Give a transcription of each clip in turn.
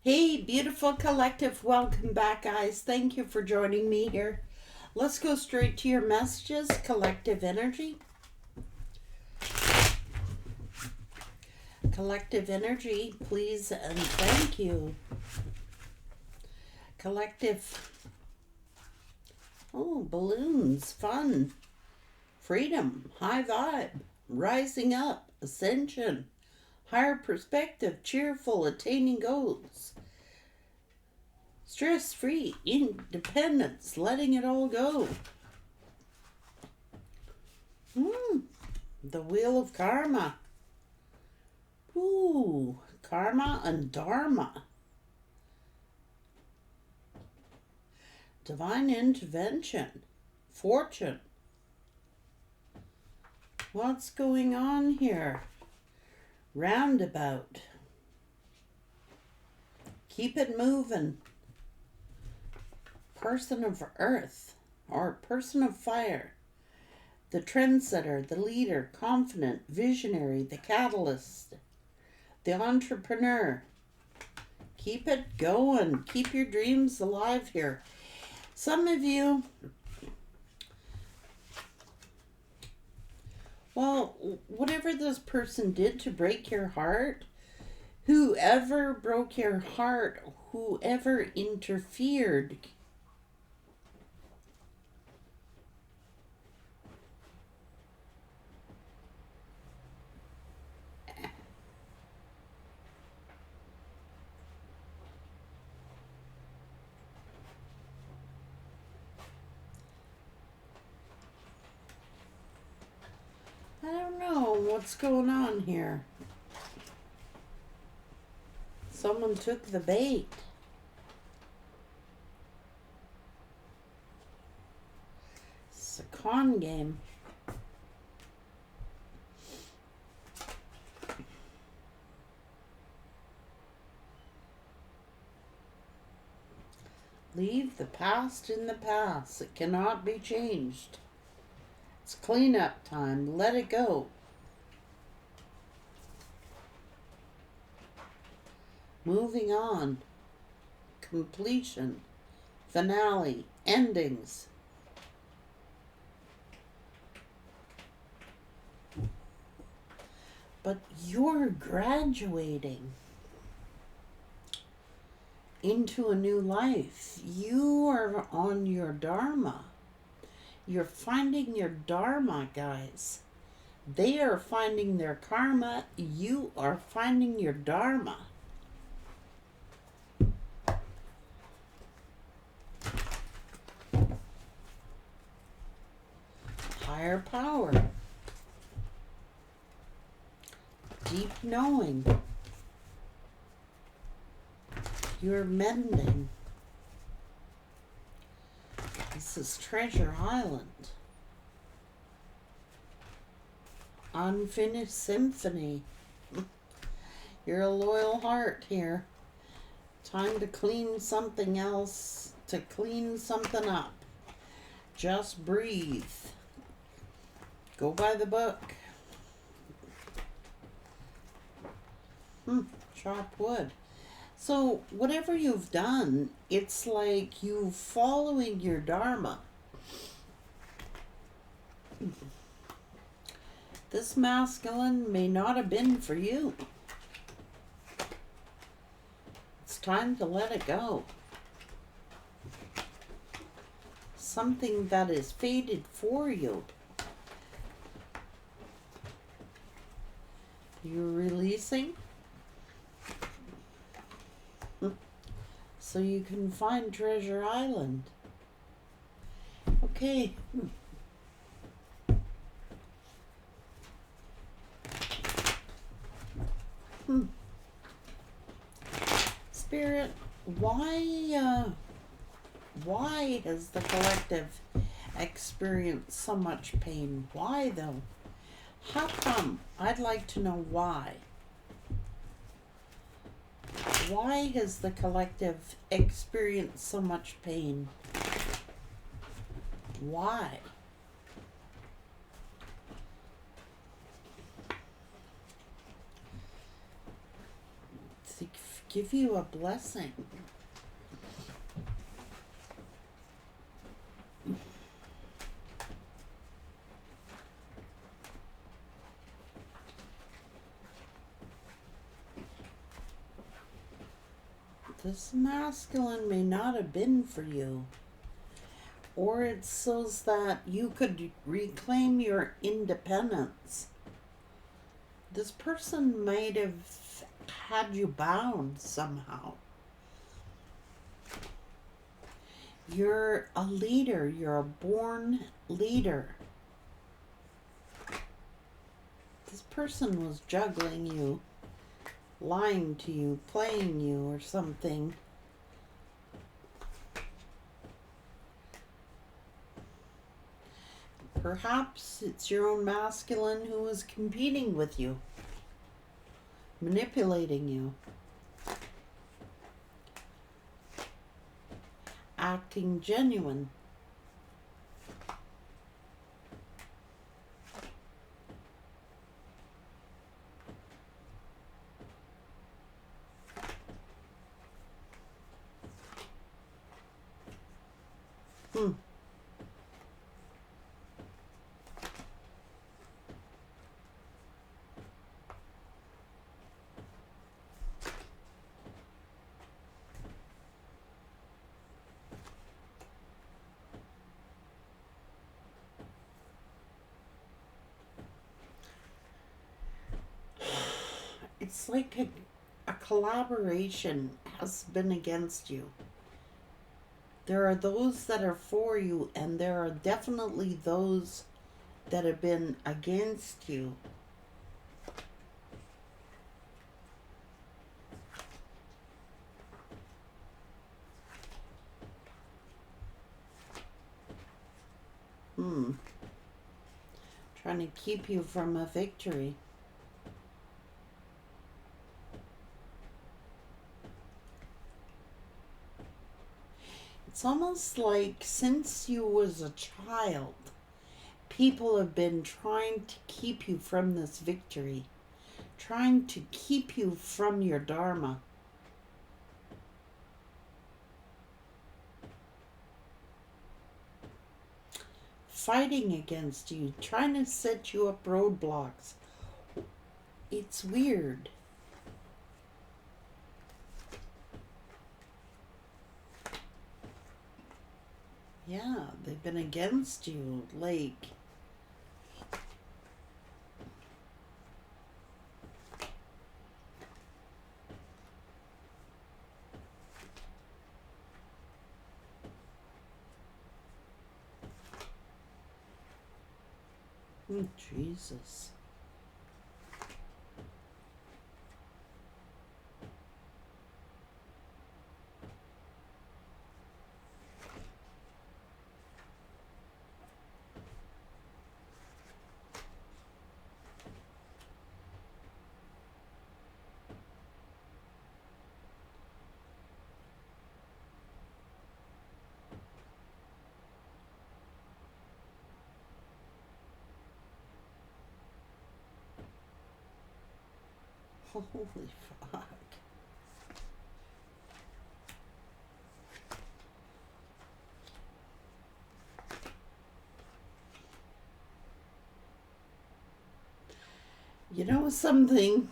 Hey, beautiful collective. Welcome back, guys. Thank you for joining me here. Let's go straight to your messages, collective energy. Collective energy, please and thank you. Collective. Oh, balloons, fun, freedom, high vibe, rising up, ascension, higher perspective, cheerful, attaining goals. Stress free, independence, letting it all go. The wheel of karma. Ooh, karma and dharma. Divine intervention. Fortune. What's going on here? Roundabout. Keep it moving. Person of earth or person of fire. The trendsetter, the leader, confident, visionary, the catalyst, the entrepreneur. Keep it going. Keep your dreams alive here. Some of you, well, whatever this person did to break your heart, whoever broke your heart, whoever interfered, I don't know what's going on here. Someone took the bait. It's a con game. Leave the past in the past. It cannot be changed. It's cleanup time. Let it go. Moving on. Completion. Finale. Endings. But you're graduating into a new life. You are on your dharma. You're finding your dharma, guys. They are finding their karma. You are finding your dharma. Higher power. Deep knowing. You're mending. This is Treasure Island. Unfinished symphony. You're a loyal heart here. Time to clean something else, to clean something up. Just breathe. Go by the book. Chop wood. So whatever you've done, it's like you following your dharma. This masculine may not have been for you. It's time to let it go. Something that is fated for you. You're releasing. So you can find Treasure Island. Okay. Spirit, why has the collective experienced so much pain? Why though? How come? I'd like to know why. Why has the collective experienced so much pain? Why? give you a blessing. This masculine may not have been for you. Or it's so that you could reclaim your independence. This person might have had you bound somehow. You're a leader. You're a born leader. This person was juggling you, lying to you, playing you or something. Perhaps it's your own masculine who is competing with you, manipulating you, acting genuine. It's like a collaboration has been against you. There are those that are for you, and there are definitely those that have been against you. Trying to keep you from a victory. It's almost like since you was a child, people have been trying to keep you from this victory, trying to keep you from your dharma. Fighting against you, trying to set you up roadblocks. It's weird. Yeah, they've been against you, like... Oh, Jesus. Holy fuck. You know something?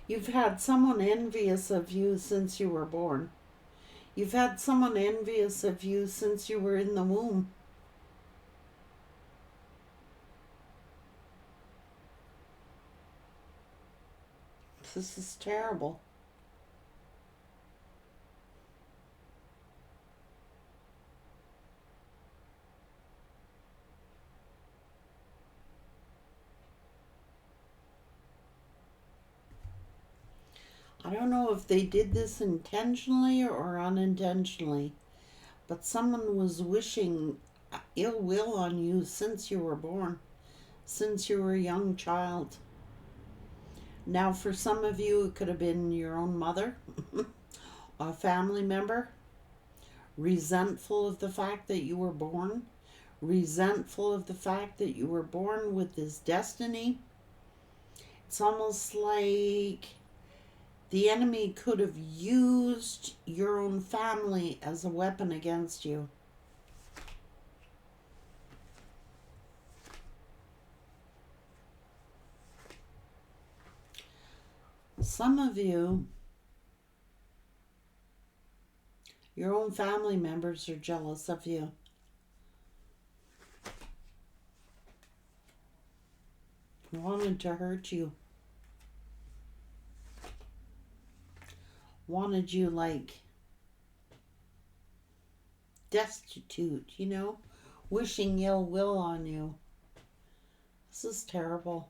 You've had someone envious of you since you were born. You've had someone envious of you since you were in the womb. This is terrible. I don't know if they did this intentionally or unintentionally, but someone was wishing ill will on you since you were born, since you were a young child. Now, for some of you, it could have been your own mother, a family member, resentful of the fact that you were born, resentful of the fact that you were born with this destiny. It's almost like The enemy could have used your own family as a weapon against you. Some of you, your own family members are jealous of you. Wanted to hurt you. Wanted you like destitute, wishing ill will on you. This is terrible.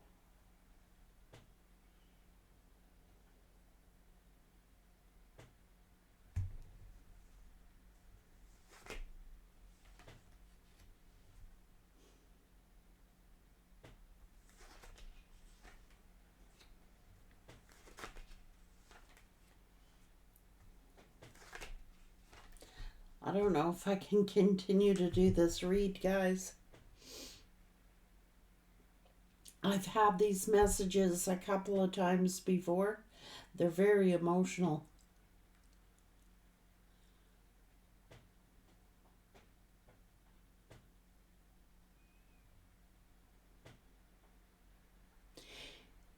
I don't know if I can continue to do this read, guys. I've had these messages a couple of times before. They're very emotional.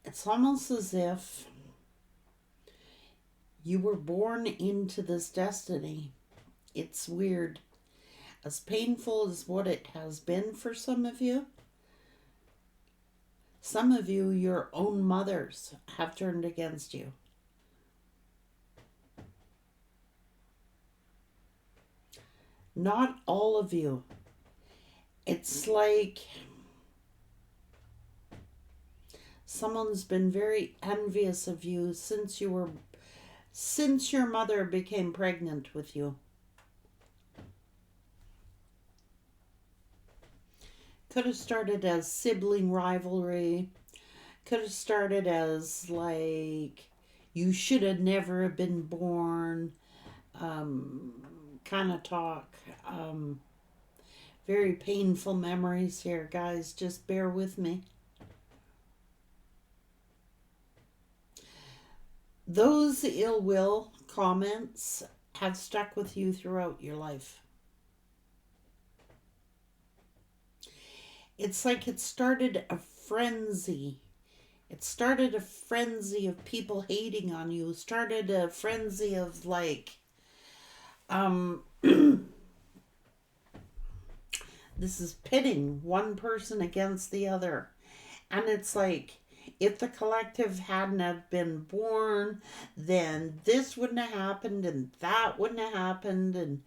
It's almost as if you were born into this destiny. It's weird. As painful as what it has been for some of you, your own mothers have turned against you. Not all of you. It's like someone's been very envious of you since your mother became pregnant with you. Could have started as sibling rivalry. Could have started as like, you should have never been born, kind of talk. Very painful memories here, guys. Just bear with me. Those ill will comments have stuck with you throughout your life. It's like it started a frenzy. It started a frenzy of people hating on you. It started a frenzy of like, this is pitting one person against the other. And it's like, if the collective hadn't have been born, then this wouldn't have happened and that wouldn't have happened, and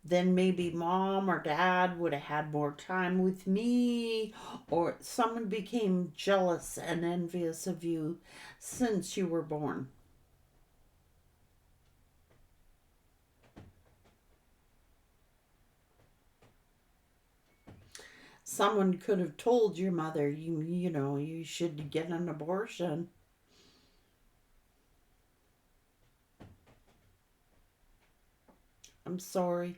then maybe mom or dad would have had more time with me, or someone became jealous and envious of you since you were born. Someone could have told your mother, you should get an abortion. I'm sorry.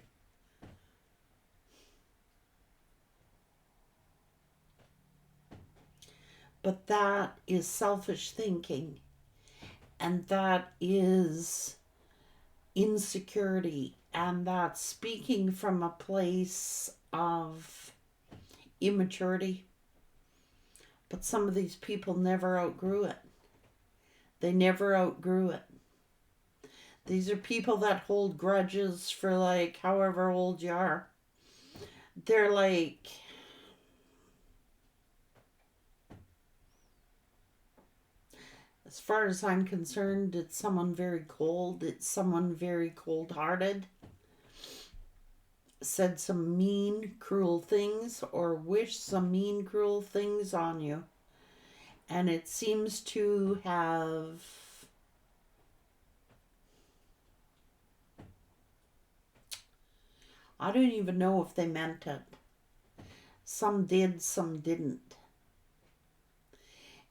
But that is selfish thinking. And that is insecurity. And that's speaking from a place of immaturity. But some of these people never outgrew it. They never outgrew it. These are people that hold grudges for like however old you are. They're like, as far as I'm concerned, it's someone very cold. It's someone very cold-hearted. Said some mean, cruel things or wished some mean, cruel things on you. And it seems to have I don't even know if they meant it. Some did, some didn't.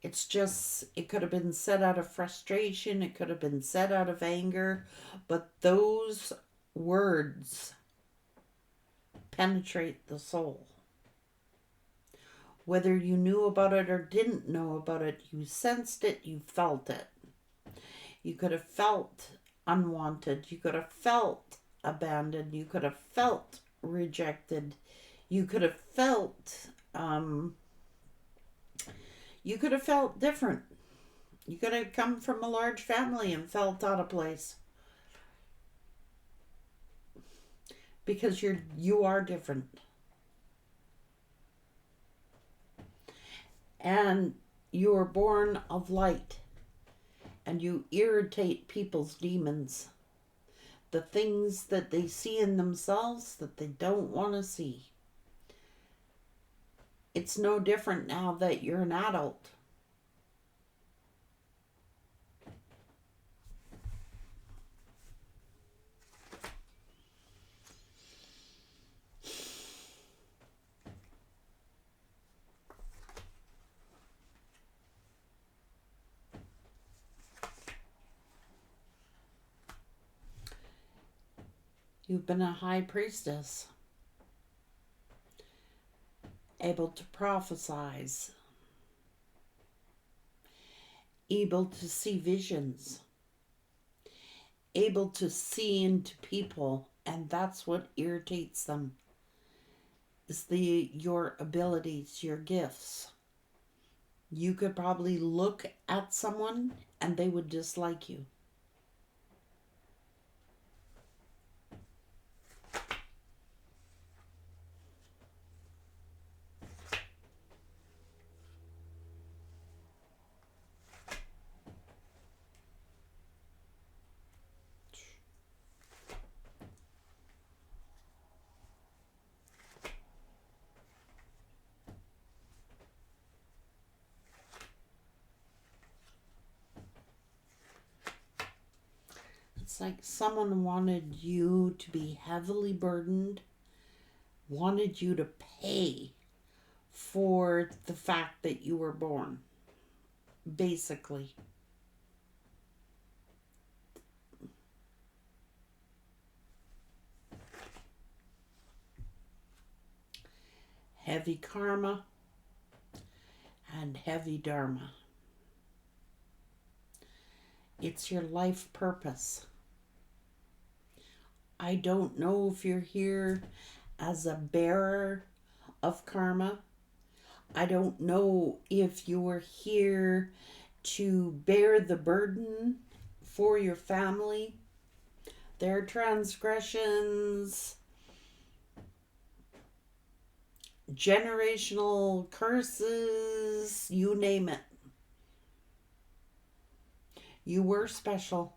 It's just, it could have been said out of frustration. It could have been said out of anger. But those words penetrate the soul. Whether you knew about it or didn't know about it, you sensed it, you felt it. You could have felt unwanted. You could have felt abandoned. You could have felt rejected. You could have felt, you could have felt different. You could have come from a large family and felt out of place. Because you are different. And you are born of light. And you irritate people's demons. The things that they see in themselves that they don't want to see. It's no different now that you're an adult. You've been a high priestess, able to prophesize, able to see visions, able to see into people, and that's what irritates them. Is your abilities, your gifts. You could probably look at someone and they would dislike you. It's like someone wanted you to be heavily burdened, wanted you to pay for the fact that you were born, basically. Heavy karma and heavy dharma. It's your life purpose. I don't know if you're here as a bearer of karma. I don't know if you're here to bear the burden for your family, their transgressions, generational curses, you name it. You were special.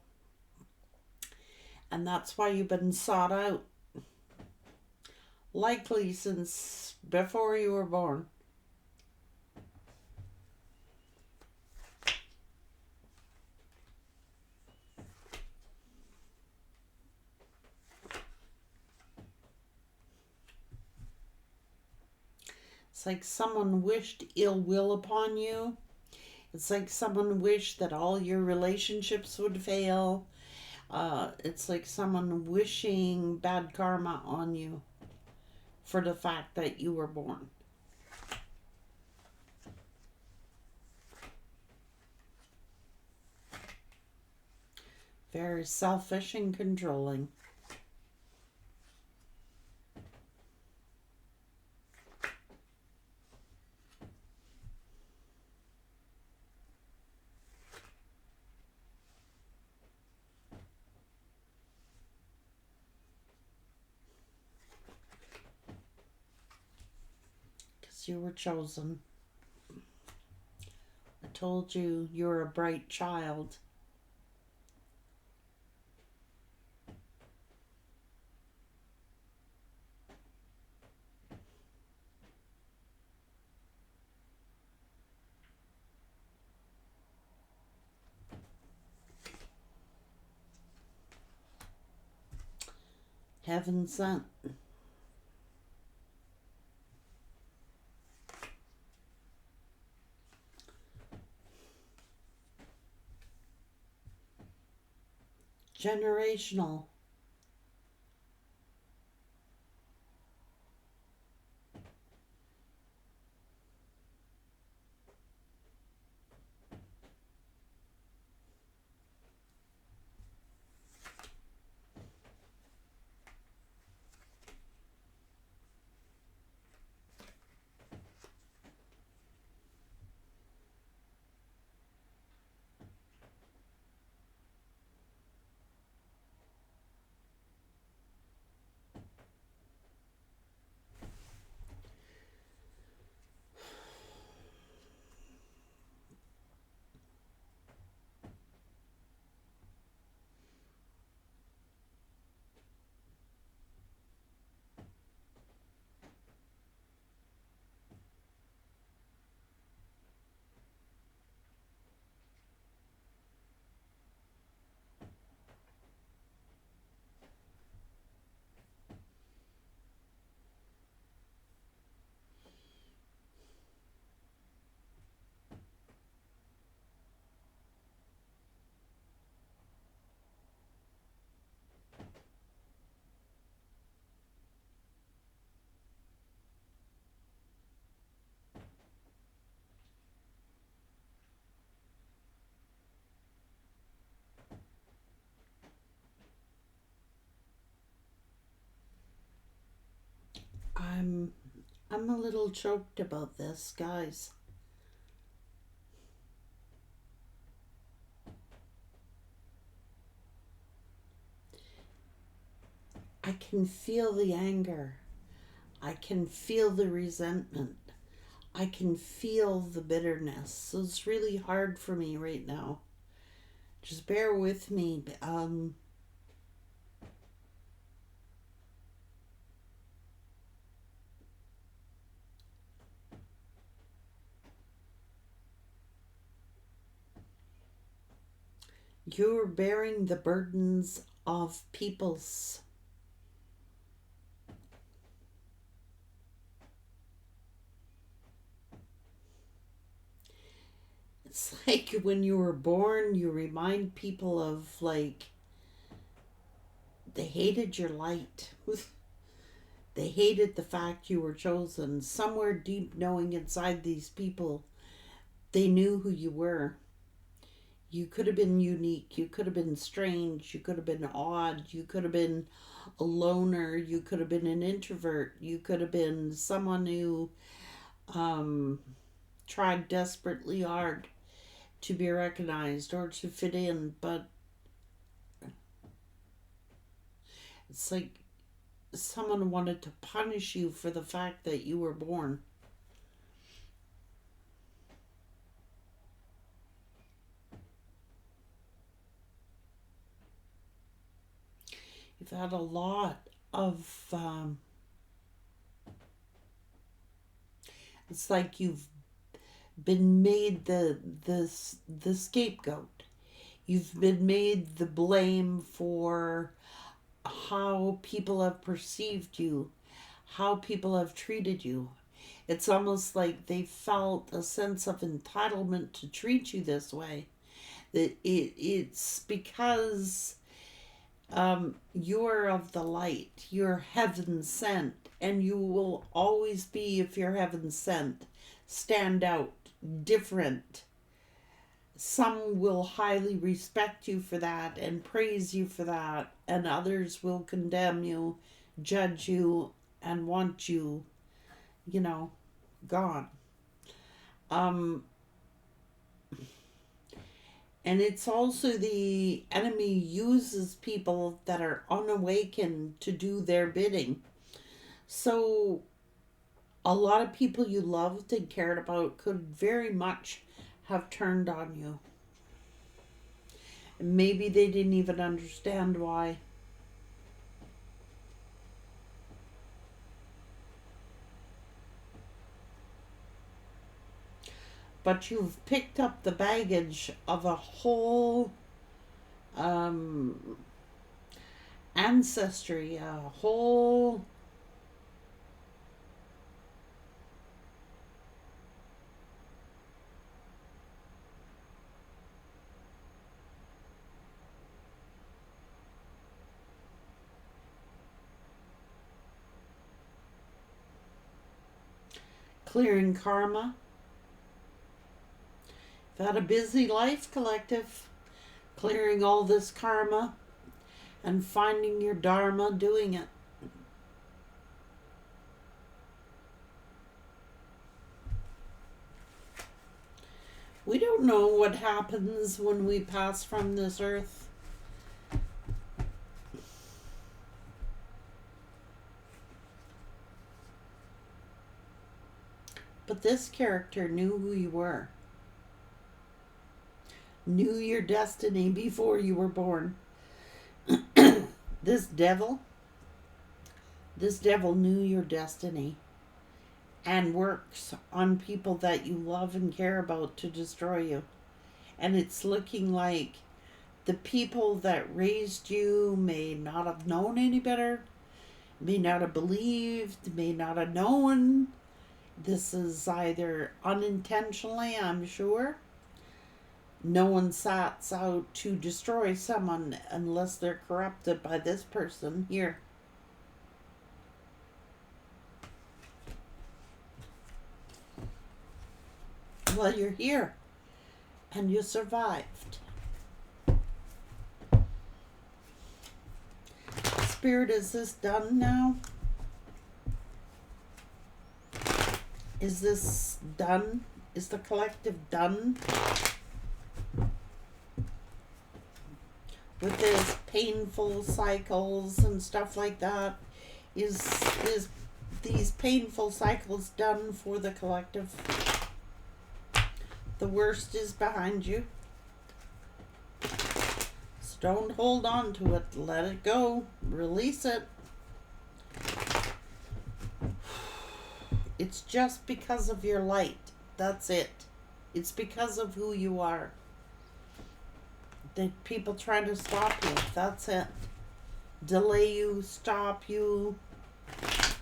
And that's why you've been sought out. Likely since before you were born. It's like someone wished ill will upon you. It's like someone wished that all your relationships would fail. It's like someone wishing bad karma on you for the fact that you were born. Very selfish and controlling. You were chosen. I told you you're a bright child. Heaven sent. Generational. I'm a little choked about this, guys. I can feel the anger. I can feel the resentment. I can feel the bitterness. So it's really hard for me right now. Just bear with me. You're bearing the burdens of people's. It's like when you were born, you remind people of, like, they hated your light. They hated the fact you were chosen. Somewhere deep knowing inside these people, they knew who you were. You could have been unique. You could have been strange. You could have been odd. You could have been a loner. You could have been an introvert. You could have been someone who tried desperately hard to be recognized or to fit in. But it's like someone wanted to punish you for the fact that you were born. You've had a lot of it's like you've been made the scapegoat. You've been made the blame for how people have perceived you, how people have treated you. It's almost like they felt a sense of entitlement to treat you this way. That it's because you're of the light, you're heaven sent, and you will always be, if you're heaven sent, stand out, different. Some will highly respect you for that and praise you for that, and others will condemn you, judge you, and want you, gone. And it's also the enemy uses people that are unawakened to do their bidding. So a lot of people you loved and cared about could very much have turned on you. And maybe they didn't even understand why. But you've picked up the baggage of a whole ancestry, a whole clearing karma. You've had a busy life, collective, clearing all this karma and finding your dharma doing it. We don't know what happens when we pass from this earth. But this character knew who you were, knew your destiny before you were born. This devil knew your destiny and works on people that you love and care about to destroy you. And it's looking like the people that raised you may not have known any better, may not have believed, may not have known. This is either unintentionally, I'm sure. No one sets out to destroy someone unless they're corrupted by this person here. Well, you're here and you survived. Spirit, is this done now? Is this done? Is the collective done with this painful cycles and stuff like that? Is these painful cycles done for the collective? The worst is behind you. So don't hold on to it. Let it go. Release it. It's just because of your light. That's it. It's because of who you are. That people try to stop you. That's it. Delay you, stop you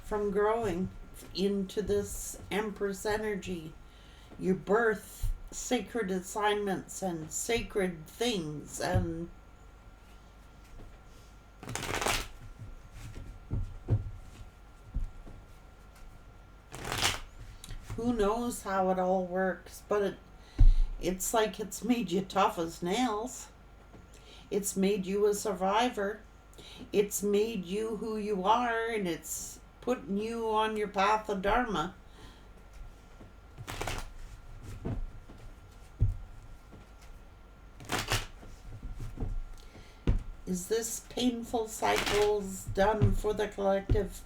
from growing into this Empress energy. Your birth, sacred assignments and sacred things, and who knows how it all works, but it's like it's made you tough as nails. It's made you a survivor. It's made you who you are, and it's putting you on your path of Dharma. Is this painful cycles done for the collective?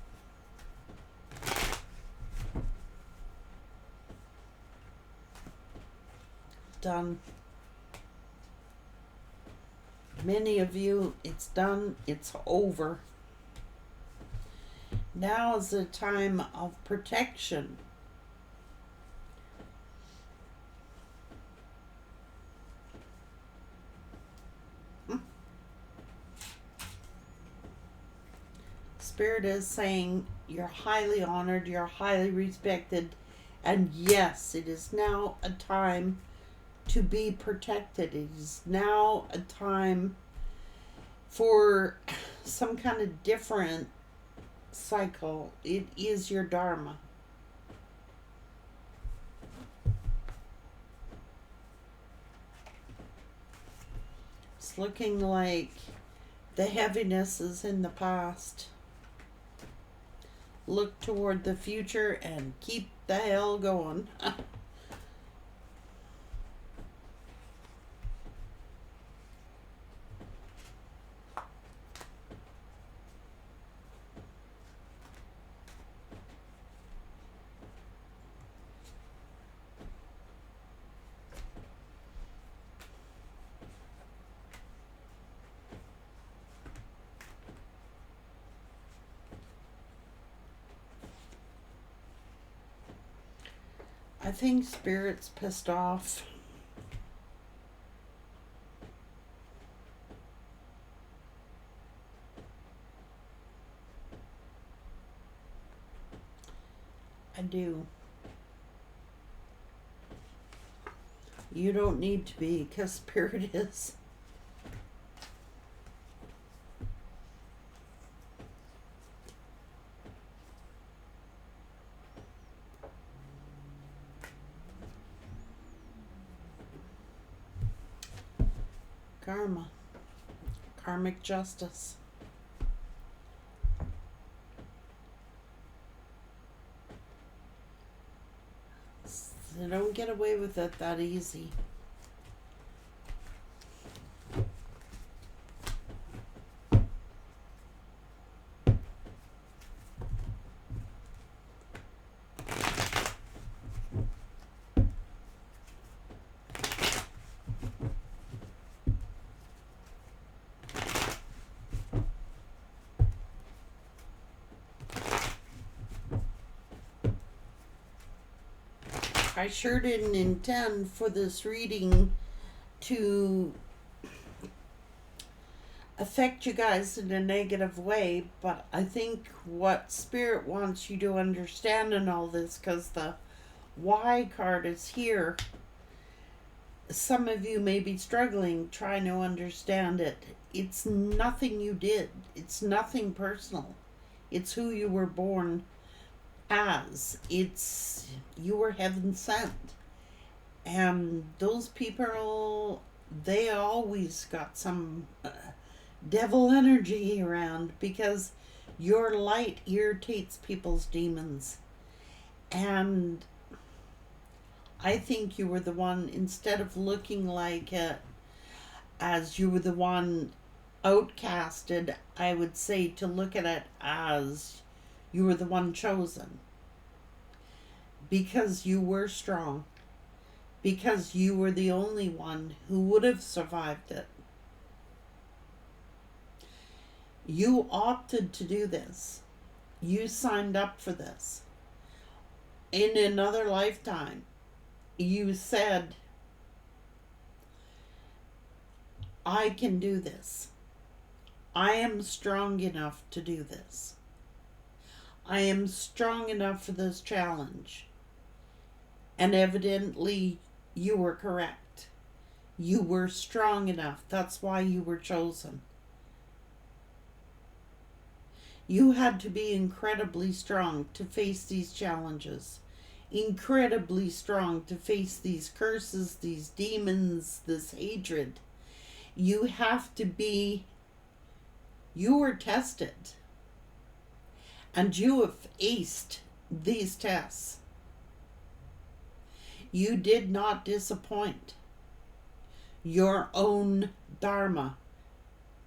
Done. Many of you, it's done, it's over. Now is the time of protection. Spirit is saying you're highly honored, you're highly respected, and yes, it is now a time to be protected. It is now a time for some kind of different cycle. It is your Dharma. It's looking like the heaviness is in the past. Look toward the future and keep the hell going. I think Spirit's pissed off. I do. You don't need to be, because Spirit is. Karma. Karmic justice. They don't get away with it that easy. I sure didn't intend for this reading to affect you guys in a negative way, but I think what Spirit wants you to understand in all this, because the Y card is here, some of you may be struggling trying to understand it. It's nothing you did. It's nothing personal. It's who you were born as. It's you were heaven sent, and those people, they always got some devil energy around, because your light irritates people's demons, and I think you were the one, instead of looking like it as you were the one outcasted, I would say to look at it as you were the one chosen. Because you were strong. Because you were the only one who would have survived it. You opted to do this. You signed up for this. In another lifetime, you said, I can do this. I am strong enough to do this. I am strong enough for this challenge. And evidently, you were correct. You were strong enough. That's why you were chosen. You had to be incredibly strong to face these challenges. Incredibly strong to face these curses, these demons, this hatred. You have to be, you were tested. And you have aced these tests. You did not disappoint your own dharma.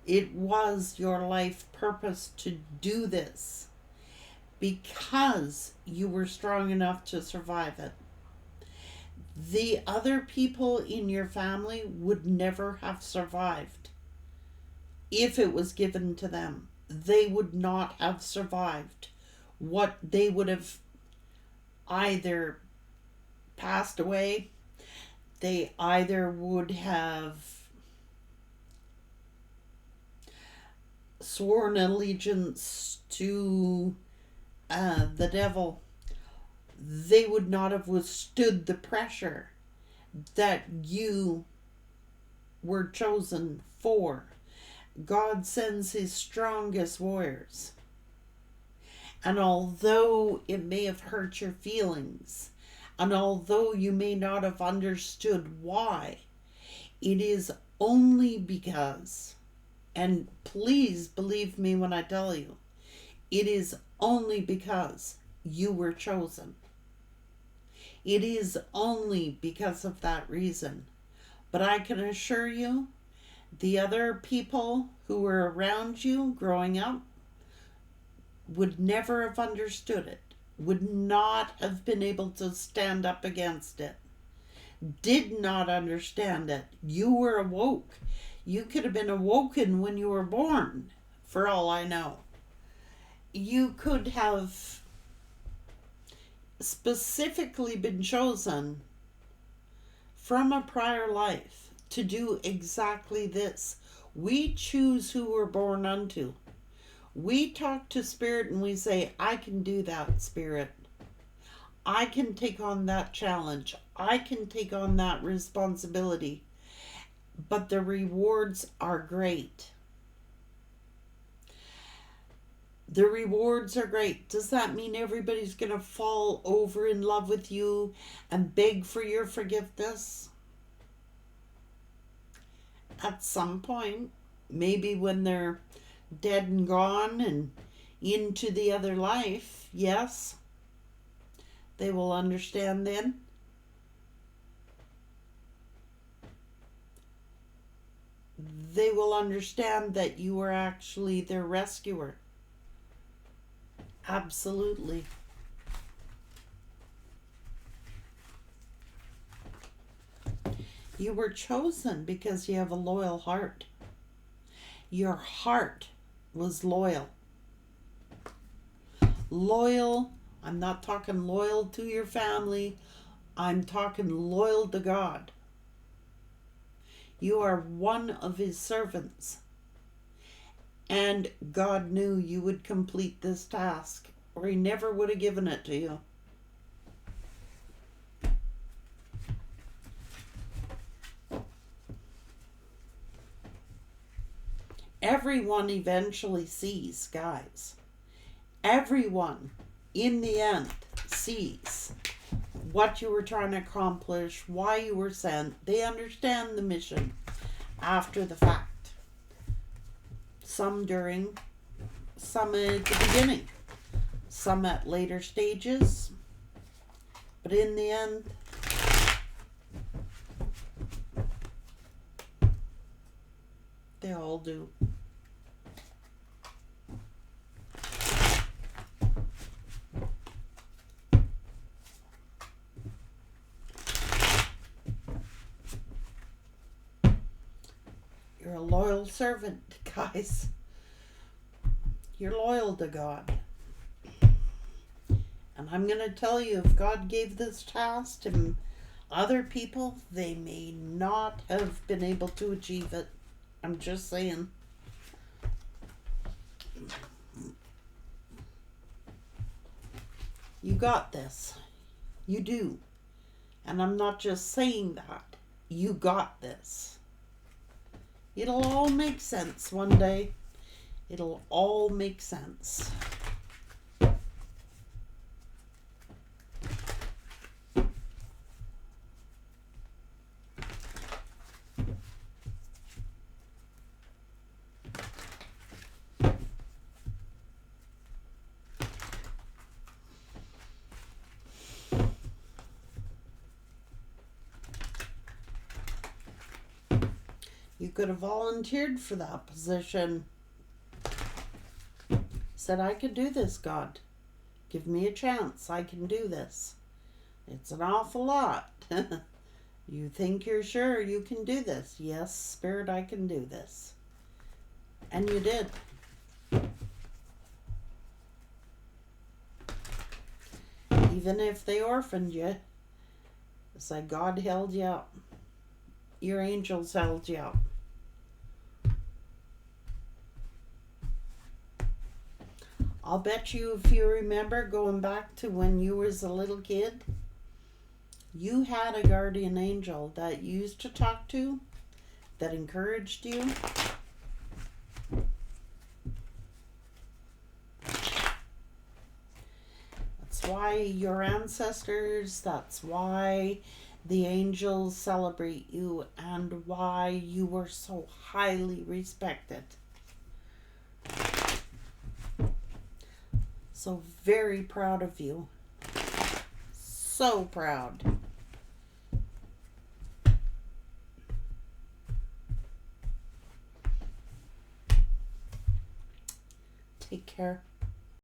It was your life purpose to do this because you were strong enough to survive it. The other people in your family would never have survived if it was given to them. They would not have survived. What they would have either passed away, they either would have sworn allegiance to the devil. They would not have withstood the pressure that you were chosen for. God sends his strongest warriors. And although it may have hurt your feelings, and although you may not have understood why, it is only because, and please believe me when I tell you, it is only because you were chosen. It is only because of that reason. But I can assure you, the other people who were around you growing up would never have understood it, would not have been able to stand up against it, did not understand it. You were awoke. You could have been awoken when you were born, for all I know. You could have specifically been chosen from a prior life to do exactly this. We choose who we're born unto. We talk to spirit and we say, I can do that, spirit. I can take on that challenge. I can take on that responsibility. But the rewards are great. The rewards are great. Does that mean everybody's going to fall over in love with you and beg for your forgiveness? At some point, maybe when they're dead and gone and into the other life, yes, they will understand then. They will understand that you were actually their rescuer. Absolutely. You were chosen because you have a loyal heart. Your heart was loyal. Loyal, I'm not talking loyal to your family. I'm talking loyal to God. You are one of his servants. And God knew you would complete this task, or he never would have given it to you. Everyone eventually sees, guys. Everyone, in the end, sees what you were trying to accomplish, why you were sent. They understand the mission after the fact. Some during, some at the beginning, some at later stages. But in the end, people do. You're a loyal servant, guys. You're loyal to God. And I'm going to tell you, if God gave this task to other people, they may not have been able to achieve it. I'm just saying. You got this. You do. And I'm not just saying that. You got this. It'll all make sense one day. It'll all make sense. You could have volunteered for that position. Said, I could do this, God. Give me a chance. I can do this. It's an awful lot. You think you're sure you can do this? Yes, Spirit, I can do this. And you did. Even if they orphaned you, it's like God held you up. Your angels held you up. I'll bet you, if you remember going back to when you was a little kid, you had a guardian angel that you used to talk to, that encouraged you. That's why your ancestors, that's why the angels celebrate you, and why you were so highly respected. So very proud of you. So proud. Take care.